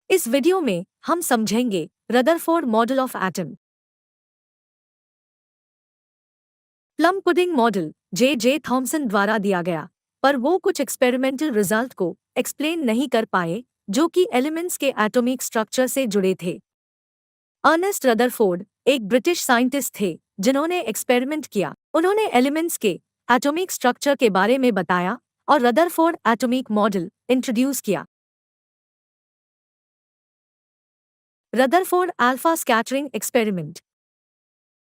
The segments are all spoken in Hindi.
इस वीडियो में हम समझेंगे Rutherford model of atom. Plum pudding model J Thomson द्वारा दिया गया, पर वो कुछ एक्सपेरिमेंटल रिजल्ट को एक्सप्लेन नहीं कर पाए जो कि एलिमेंट्स के एटॉमिक स्ट्रक्चर से जुड़े थे। अर्नेस्ट रदरफोर्ड एक ब्रिटिश साइंटिस्ट थे जिन्होंने एक्सपेरिमेंट किया। उन्होंने एलिमेंट्स के एटॉमिक स्ट्रक्चर के बारे में बताया और रदरफोर्ड एटॉमिक मॉडल इंट्रोड्यूस किया। Rutherford alpha scattering experiment.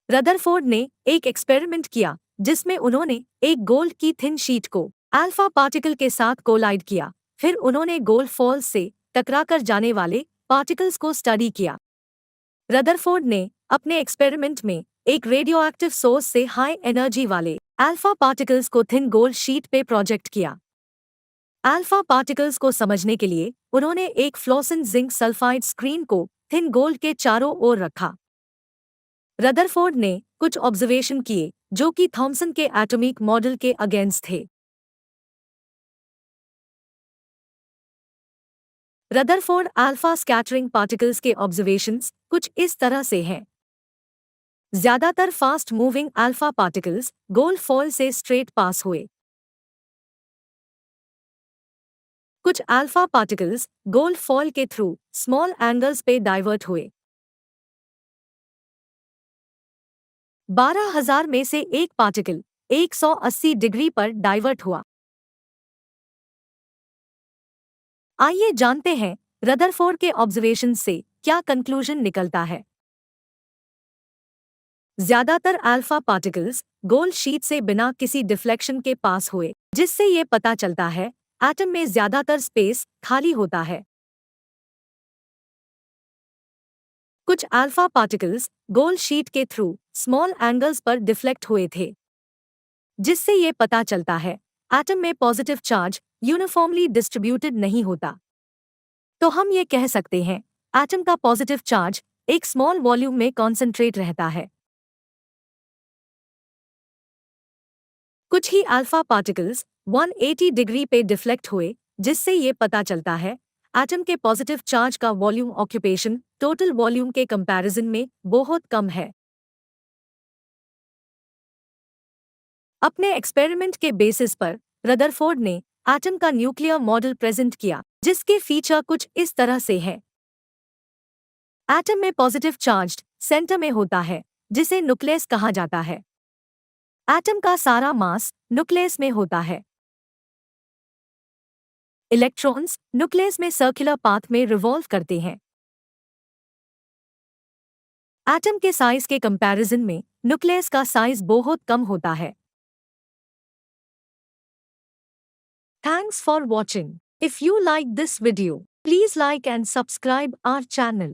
Rutherford ने एक एक्सपेरिमेंट किया जिसमें उन्होंने एक गोल्ड की थिन शीट को अल्फा पार्टिकल के साथ कोलाइड किया। फिर उन्होंने गोल्ड फॉल्स से टकराकर जाने वाले पार्टिकल्स को स्टडी किया। रदरफोर्ड ने अपने एक्सपेरिमेंट में एक रेडियोएक्टिव सोर्स से हाई एनर्जी वाले अल्फा पार्टिकल्स को थिन गोल्ड शीट पे प्रोजेक्ट किया। अल्फा पार्टिकल्स को समझने के लिए उन्होंने एक फ्लोरेसेंट जिंक सल्फाइड स्क्रीन को थिन गोल्ड के चारों ओर रखा। रदरफोर्ड ने कुछ ऑब्जर्वेशन किए जो कि थॉमसन के एटॉमिक मॉडल के अगेंस्ट थे। रदरफोर्ड अल्फा स्कैटरिंग पार्टिकल्स के ऑब्जर्वेशंस कुछ इस तरह से हैं। ज्यादातर fast moving alpha particles gold fall से स्ट्रेट पास हुए। कुछ अल्फा पार्टिकल्स गोल्ड फॉल के थ्रू स्मॉल एंगल्स पे डाइवर्ट हुए। 12,000 में से एक पार्टिकल 180 डिग्री पर डाइवर्ट हुआ। आइए जानते हैं रदरफोर्ड के ऑब्जर्वेशन से क्या कंक्लूजन निकलता है। ज्यादातर अल्फा पार्टिकल्स गोल्ड शीट से बिना किसी डिफ्लेक्शन के पास हुए, जिससे ये पता चलता है एटम में ज्यादातर स्पेस खाली होता है। कुछ अल्फा पार्टिकल्स गोल्ड शीट के थ्रू स्मॉल एंगल्स पर डिफ्लेक्ट हुए थे, जिससे ये पता चलता है एटम में पॉजिटिव चार्ज यूनिफॉर्मली डिस्ट्रीब्यूटेड नहीं होता। तो हम ये कह सकते हैं एटम का पॉजिटिव चार्ज एक स्मॉल वॉल्यूम में कॉन्सेंट्रेट रहता है। कुछ ही अल्फा पार्टिकल्स 180 डिग्री पे डिफ्लेक्ट हुए, जिससे ये पता चलता है एटम के पॉजिटिव चार्ज का वॉल्यूम ऑक्यूपेशन टोटल वॉल्यूम के कंपैरिजन में बहुत कम है। अपने एक्सपेरिमेंट के बेसिस पर रदरफोर्ड ने एटम का न्यूक्लियर मॉडल प्रेजेंट किया, जिसके फीचर कुछ इस तरह से है। एटम में पॉजिटिव चार्ज सेंटर में होता है, जिसे न्यूक्लियस कहा जाता है। एटम का सारा मास न्यूक्लियस में होता है। इलेक्ट्रॉन्स न्यूक्लियस में सर्कुलर पाथ में रिवॉल्व करते हैं। एटम के साइज के कंपैरिजन में न्यूक्लियस का साइज बहुत कम होता है। Thanks for watching. If you like this video, please like and subscribe our channel.